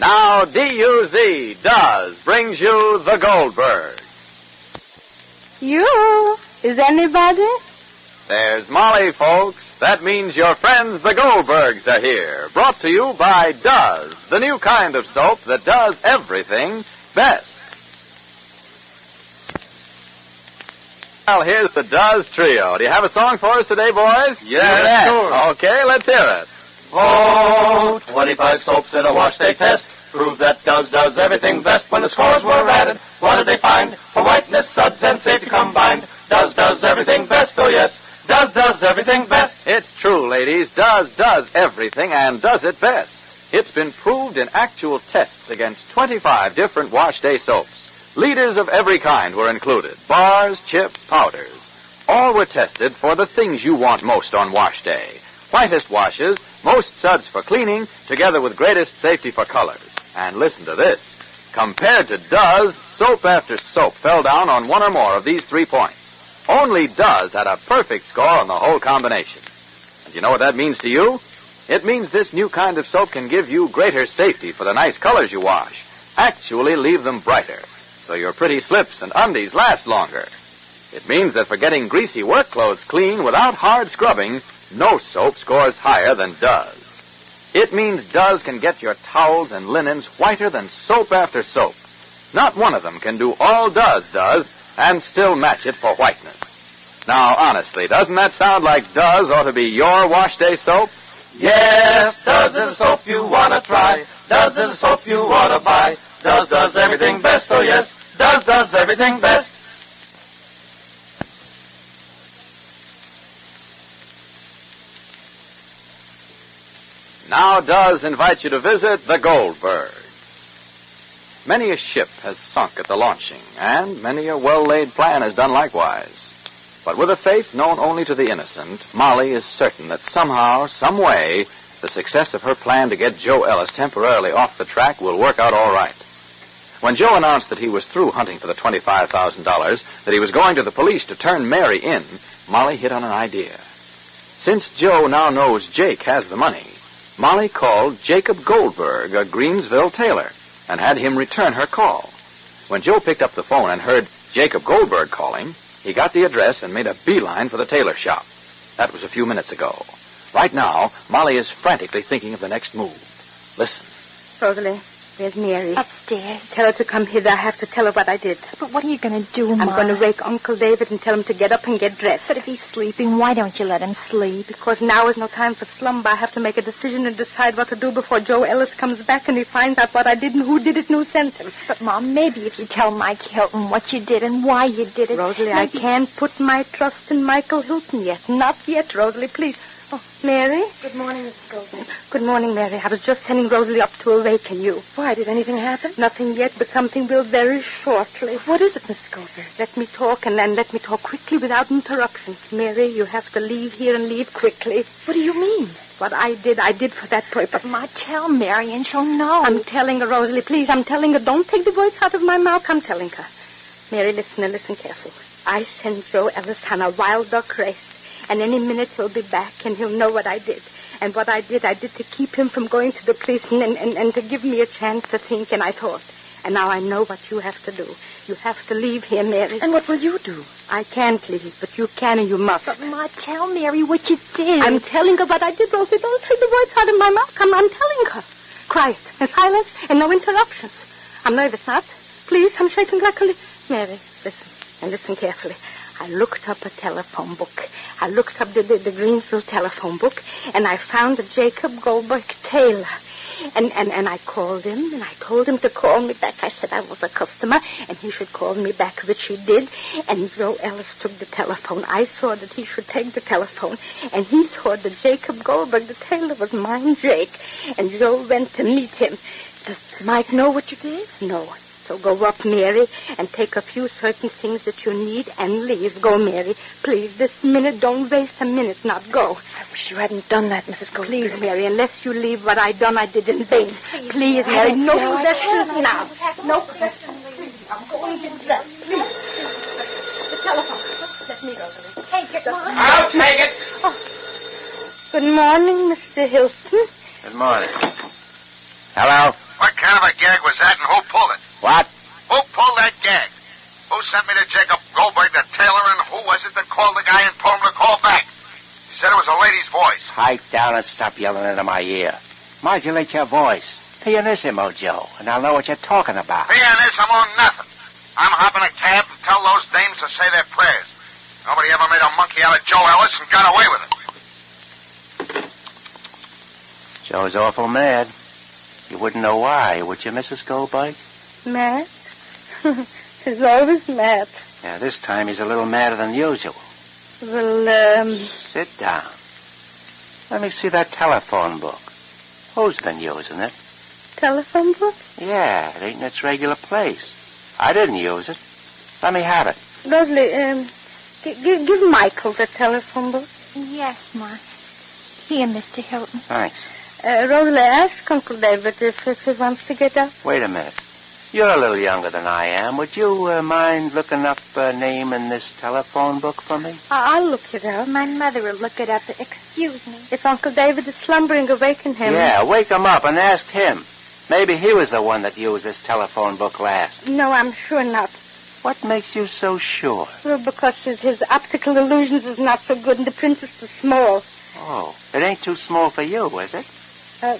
Now, D-U-Z, Does, brings you the Goldbergs. You? Is anybody? There's Molly, folks. That means your friends, the Goldbergs, are here. Brought to you by Does, the new kind of soap that does everything best. Well, here's the Does Trio. Do you have a song for us today, boys? Yes, sure. Okay, let's hear it. Oh, 25 soaps in a wash day test. Prove that does everything best. When the scores were added, what did they find? For whiteness, suds, and safety combined. Does everything best, oh yes. Does everything best. It's true, ladies. Does everything and does it best. It's been proved in actual tests against 25 different wash day soaps. Leaders of every kind were included. Bars, chips, powders. All were tested for the things you want most on wash day. Whitest washes, most suds for cleaning, together with greatest safety for colors. And listen to this. Compared to Does, soap after soap fell down on one or more of these 3 points. Only Does had a perfect score on the whole combination. And you know what that means to you? It means this new kind of soap can give you greater safety for the nice colors you wash. Actually leave them brighter, so your pretty slips and undies last longer. It means that for getting greasy work clothes clean without hard scrubbing, no soap scores higher than Does. It means Does can get your towels and linens whiter than soap after soap. Not one of them can do all Does does and still match it for whiteness. Now, honestly, doesn't that sound like Does ought to be your wash day soap? Yes, Does is a soap you want to try. Does is a soap you want to buy. Does everything best, oh yes. Does everything best. Now Does invite you to visit the Goldbergs. Many a ship has sunk at the launching, and many a well-laid plan has done likewise. But with a faith known only to the innocent, Molly is certain that somehow, some way, the success of her plan to get Joe Ellis temporarily off the track will work out all right. When Joe announced that he was through hunting for the $25,000, that he was going to the police to turn Mary in, Molly hit on an idea. Since Joe now knows Jake has the money, Molly called Jacob Goldberg, a Greensville tailor, and had him return her call. When Joe picked up the phone and heard Jacob Goldberg calling, he got the address and made a beeline for the tailor shop. That was a few minutes ago. Right now, Molly is frantically thinking of the next move. Listen. Rosalie, where's Mary? Upstairs. Tell her to come here. I have to tell her what I did. But what are you going to do, Ma? I'm going to wake Uncle David and tell him to get up and get dressed. But if he's sleeping, why don't you let him sleep? Because now is no time for slumber. I have to make a decision and decide what to do before Joe Ellis comes back and he finds out what I did and who did it and who sent him. But, Mom, maybe if you tell Mike Hilton what you did and why you did it... Rosalie, I can't put my trust in Michael Hilton yet. Not yet, Rosalie, please. Oh, Mary? Good morning, Mrs. Goldberg. Good morning, Mary. I was just sending Rosalie up to awaken you. Why, did anything happen? Nothing yet, but something will very shortly. What is it, Mrs. Goldberg? Let me talk, and then let me talk quickly without interruptions. Mary, you have to leave here and leave quickly. What do you mean? What I did for that purpose. But, Ma, tell Mary and she'll know. I'm telling her, Rosalie, please. I'm telling her. Don't take the words out of my mouth. I'm telling her. Mary, listen and listen carefully. I sent Joe Ellis on a wild duck race. And any minute he'll be back and he'll know what I did. And what I did to keep him from going to the police and to give me a chance to think, and I thought. And now I know what you have to do. You have to leave here, Mary. And what will you do? I can't leave, but you can and you must. But, Ma, tell Mary what you did. I'm telling her what I did, Rosie. Don't take the words out of my mouth. I'm telling her. Quiet and silence and no interruptions. I'm nervous, not? Please, I'm shaking like a Mary, listen, and listen carefully. I looked up a telephone book. I looked up the Greensville telephone book, and I found a Jacob Goldberg tailor. And I called him, and I told him to call me back. I said I was a customer, and he should call me back, which he did. And Joe Ellis took the telephone. I saw that he should take the telephone, and he saw that Jacob Goldberg, the tailor, was mine, Jake. And Joe went to meet him. Does Mike know what you did? No. So go up, Mary, and take a few certain things that you need and leave. Go, Mary. Please, this minute, don't waste a minute. Not go. I wish you hadn't done that, Mrs. Goldberg. Please, Mary, unless you leave what I did in vain. Please, Mary, no questions now. No questions. I'm going to get dressed. Please. The telephone. Let me go. Take it, Mom. I'll take it. Oh. Good morning, Mr. Hilton. Good morning. Hello? What can was that and who pulled it? What? Who pulled that gag? Who sent me to Jacob Goldberg, the tailor, and who was it that called the guy and told him to call back? He said it was a lady's voice. Pipe down and stop yelling into my ear. Modulate your voice. Pianissimo, Joe, and I'll know what you're talking about. Pianissimo, nothing. I'm hopping a cab and tell those dames to say their prayers. Nobody ever made a monkey out of Joe Ellis and got away with it. Joe's awful mad. You wouldn't know why, would you, Mrs. Goldberg? Mad? He's always mad. Yeah, this time he's a little madder than usual. Well, Sit down. Let me see that telephone book. Who's been using it? telephone book? Yeah, it ain't in its regular place. I didn't use it. Let me have it. Rosalie, give Michael the telephone book. Yes, Ma. Here, Mr. Hilton. Thanks. Rosalie, ask Uncle David if he wants to get up. Wait a minute. You're a little younger than I am. Would you mind looking up a name in this telephone book for me? I'll look it up. My mother will look it up. Excuse me. If Uncle David is slumbering, awaken him. Yeah, wake him up and ask him. Maybe he was the one that used this telephone book last. No, I'm sure not. What makes you so sure? Well, because his optical illusions is not so good and the print is too small. Oh, it ain't too small for you, is it?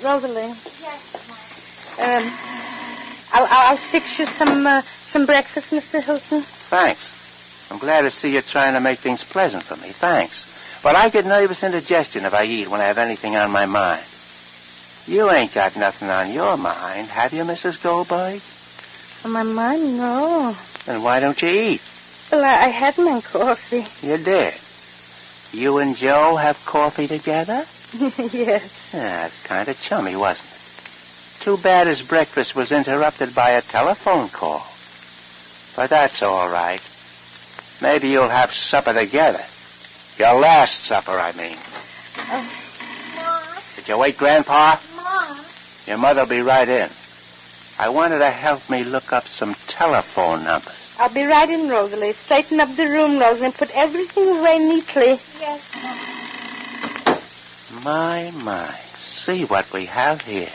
Rosalie. Yes, Ma. I'll fix you some breakfast, Mr. Hilton. Thanks. I'm glad to see you trying to make things pleasant for me. Thanks. But I get nervous indigestion if I eat when I have anything on my mind. You ain't got nothing on your mind, have you, Mrs. Goldberg? On my mind, no. Then why don't you eat? Well, I had my coffee. You did. You and Joe have coffee together? Yes. Yeah, it's kind of chummy, wasn't it? Too bad his breakfast was interrupted by a telephone call. But that's all right. Maybe you'll have supper together. Your last supper, I mean. Ma? Did you wake Grandpa? Ma? Your mother'll be right in. I wanted to help me look up some telephone numbers. I'll be right in, Rosalie. Straighten up the room, Rosalie, and put everything away neatly. Yes, Ma. My. See what we have here.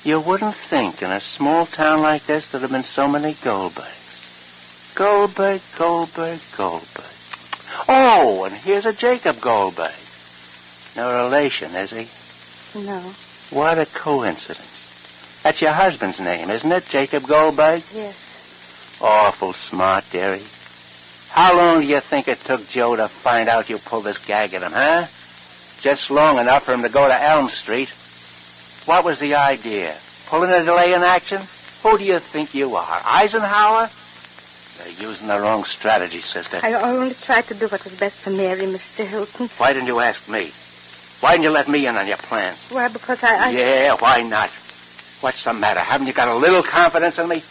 You wouldn't think in a small town like this there'd have been so many Goldbergs. Goldberg. Oh, and here's a Jacob Goldberg. No relation, is he? No. What a coincidence. That's your husband's name, isn't it, Jacob Goldberg? Yes. Awful smart, dearie. How long do you think it took Joe to find out you pulled this gag at him, huh? Just long enough for him to go to Elm Street. What was the idea? Pulling a delay in action? Who do you think you are, Eisenhower? They're using the wrong strategy, sister. I only tried to do what was best for Mary, Mr. Hilton. Why didn't you ask me? Why didn't you let me in on your plans? Why, because I... Yeah, why not? What's the matter? Haven't you got a little confidence in me?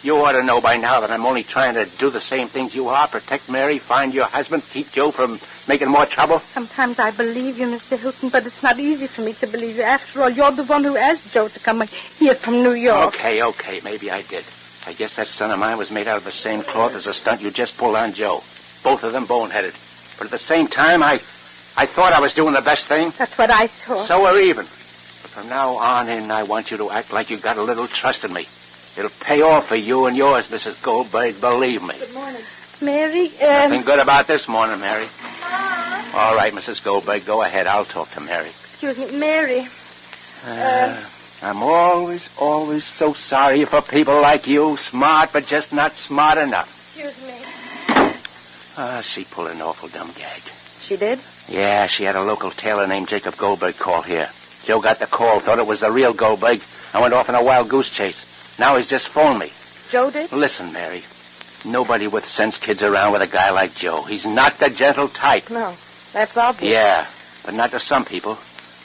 You ought to know by now that I'm only trying to do the same things you are. Protect Mary, find your husband, keep Joe from making more trouble. Sometimes I believe you, Mr. Hilton, but it's not easy for me to believe you. After all, you're the one who asked Joe to come here from New York. Okay, maybe I did. I guess that son of mine was made out of the same cloth as the stunt you just pulled on Joe. Both of them boneheaded. But at the same time, I thought I was doing the best thing. That's what I thought. So we're even. But from now on in, I want you to act like you got a little trust in me. It'll pay off for you and yours, Mrs. Goldberg, believe me. Good morning. Mary, Nothing good about this morning, Mary. Ma? All right, Mrs. Goldberg, go ahead. I'll talk to Mary. Excuse me, Mary. I'm always so sorry for people like you. Smart, but just not smart enough. Excuse me. She pulled an awful dumb gag. She did? Yeah, she had a local tailor named Jacob Goldberg call here. Joe got the call, thought it was the real Goldberg. I went off on a wild goose chase. Now he's just phoned me. Joe did? Listen, Mary. Nobody with sense kids around with a guy like Joe. He's not the gentle type. No, that's obvious. Yeah, but not to some people.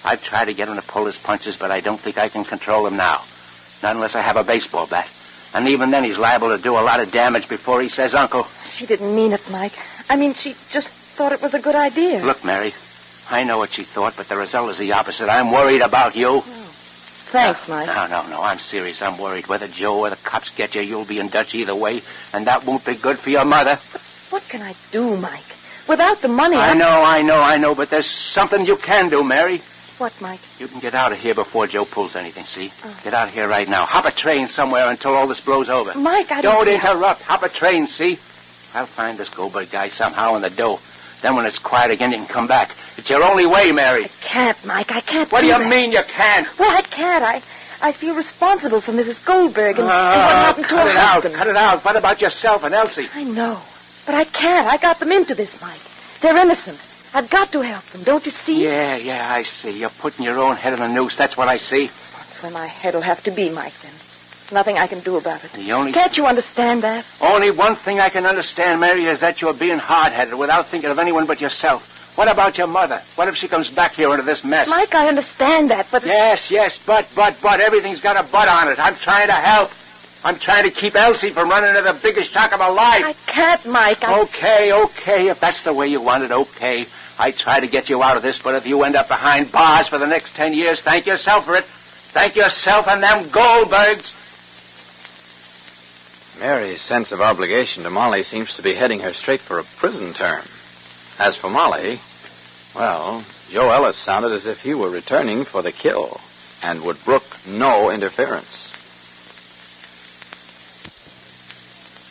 I've tried to get him to pull his punches, but I don't think I can control him now. Not unless I have a baseball bat. And even then he's liable to do a lot of damage before he says uncle. She didn't mean it, Mike. I mean, she just thought it was a good idea. Look, Mary, I know what she thought, but the result is the opposite. I'm worried about you. Thanks, Mike. No, I'm serious. I'm worried. Whether Joe or the cops get you, you'll be in Dutch either way, and that won't be good for your mother. What can I do, Mike? Without the money, I know, but there's something you can do, Mary. What, Mike? You can get out of here before Joe pulls anything, see? Get out of here right now. Hop a train somewhere until all this blows over. Mike, I Don't see interrupt. Hop a train, see? I'll find this Goldberg guy somehow in the dough. Then when it's quiet again, you can come back. It's your only way, Mary. I can't, Mike. I can't What do you that. mean you can't? Well, I can't. I feel responsible for Mrs. Goldberg and what happened to her husband. Cut it out. What about yourself and Elsie? I know. But I can't. I got them into this, Mike. They're innocent. I've got to help them. Don't you see? Yeah, I see. You're putting your own head in the noose. That's what I see. That's where my head'll have to be, Mike, then. There's nothing I can do about it. The Can't you understand that? only one thing I can understand, Mary, is that you're being hard-headed without thinking of anyone but yourself. What about your mother? What if she comes back here into this mess? Mike, I understand that, but... Yes, but. Everything's got a but on it. I'm trying to help. I'm trying to keep Elsie from running into the biggest shock of her life. I can't, Mike. Okay. If that's the way you want it, okay. I try to get you out of this, but if you end up behind bars for the next 10 years, thank yourself for it. Thank yourself and them Goldbergs. Mary's sense of obligation to Molly seems to be heading her straight for a prison term. As for Molly, well, Joe Ellis sounded as if he were returning for the kill and would brook no interference.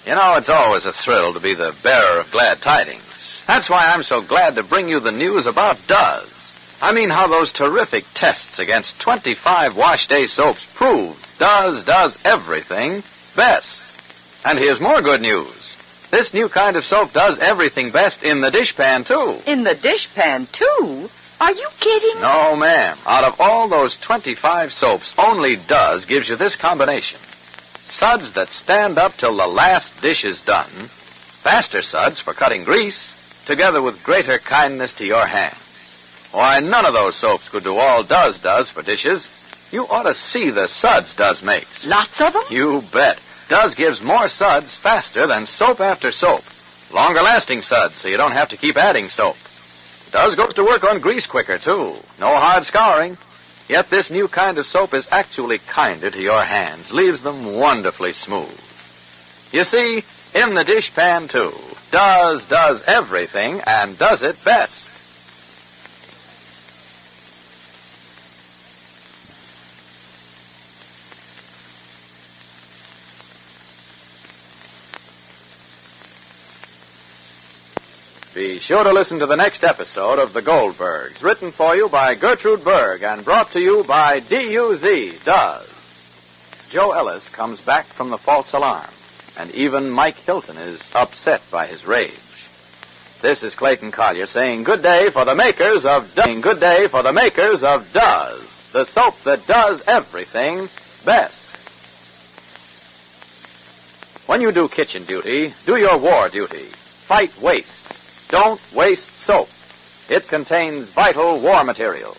You know, it's always a thrill to be the bearer of glad tidings. That's why I'm so glad to bring you the news about Does. I mean how those terrific tests against 25 wash day soaps proved Does does everything best. And here's more good news. This new kind of soap does everything best in the dishpan, too. In the dishpan, too? Are you kidding? No, ma'am. Out of all those 25 soaps, only Does gives you this combination. Suds that stand up till the last dish is done, faster suds for cutting grease, together with greater kindness to your hands. Why, none of those soaps could do all Does does for dishes. You ought to see the suds Does makes. Lots of them? You bet. Does gives more suds faster than soap after soap. Longer-lasting suds, so you don't have to keep adding soap. Does goes to work on grease quicker, too. No hard scouring. Yet this new kind of soap is actually kinder to your hands, leaves them wonderfully smooth. You see, in the dishpan, too, Does does everything and does it best. Be sure to listen to the next episode of The Goldbergs, written for you by Gertrude Berg and brought to you by DUZ, Does. Joe Ellis comes back from the false alarm, and even Mike Hilton is upset by his rage. This is Clayton Collier saying good day for the makers of Does. Good day for the makers of Does, the soap that does everything best. When you do kitchen duty, do your war duty. Fight waste. Don't waste soap. It contains vital war materials.